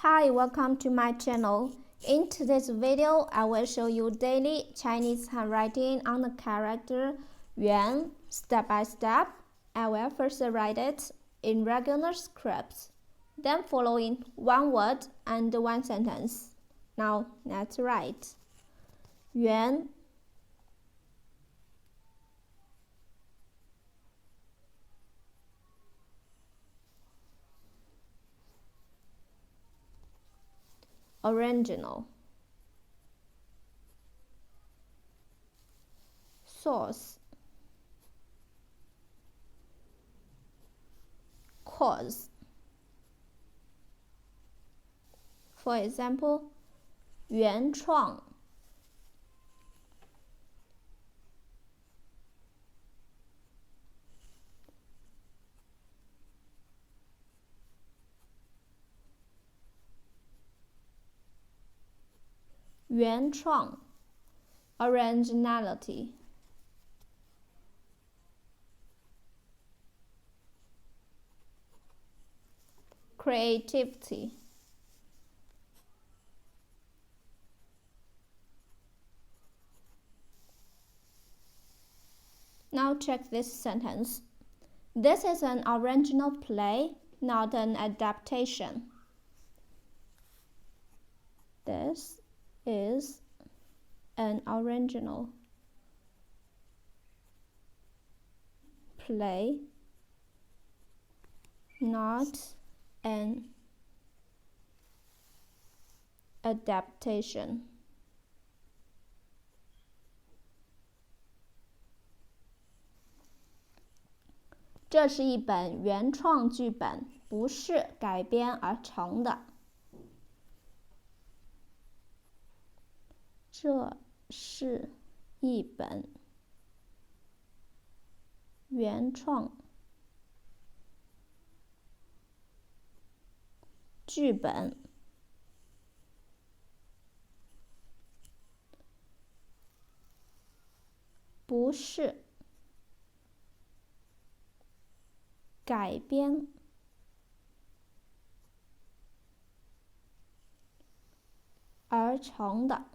Hi, welcome to my channel. In today's video, I will show you daily Chinese handwriting on the character yuán step by step. I will first write it in regular script, then following one word and one sentence. Now let's write. yuán, original, source, cause. For example, 原创 原创 originality, creativity, now check this sentence. This is an original play, not an adaptation. This is an original play, not an adaptation. 这是一本原创剧本，不是改编而成的。这是一本原创剧本，不是改编而成的。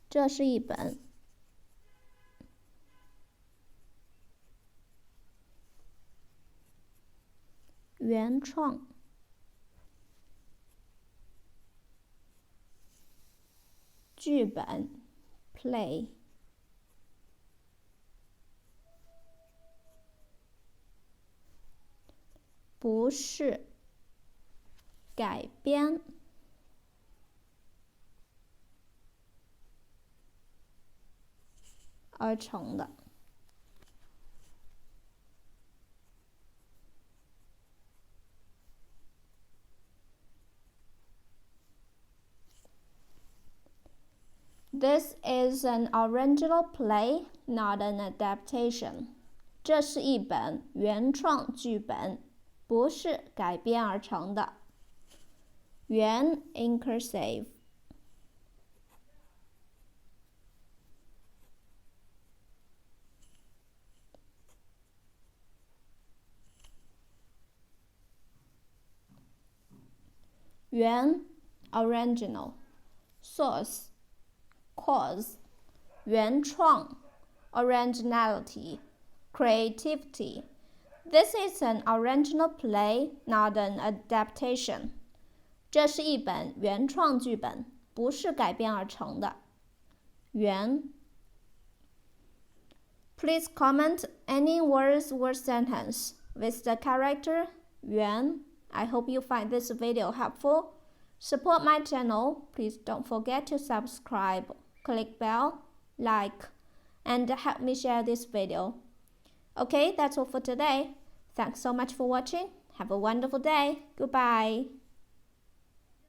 这是一本原创剧本 play， 不是改编而成的。This is an original play, not an adaptation. 这是一本原创剧本，不是改编而成的。原 in cursive。原 original, source, cause, 原创 originality, creativity. This is an original play, not an adaptation. 这是一本原创剧本，不是改编而成的。原 Please comment any words or sentence with the character 原。I hope you find this video helpful. Support my channel. Please don't forget to subscribe, click bell, like, and help me share this video. Okay, that's all for today. Thanks so much for watching. Have a wonderful day. Goodbye.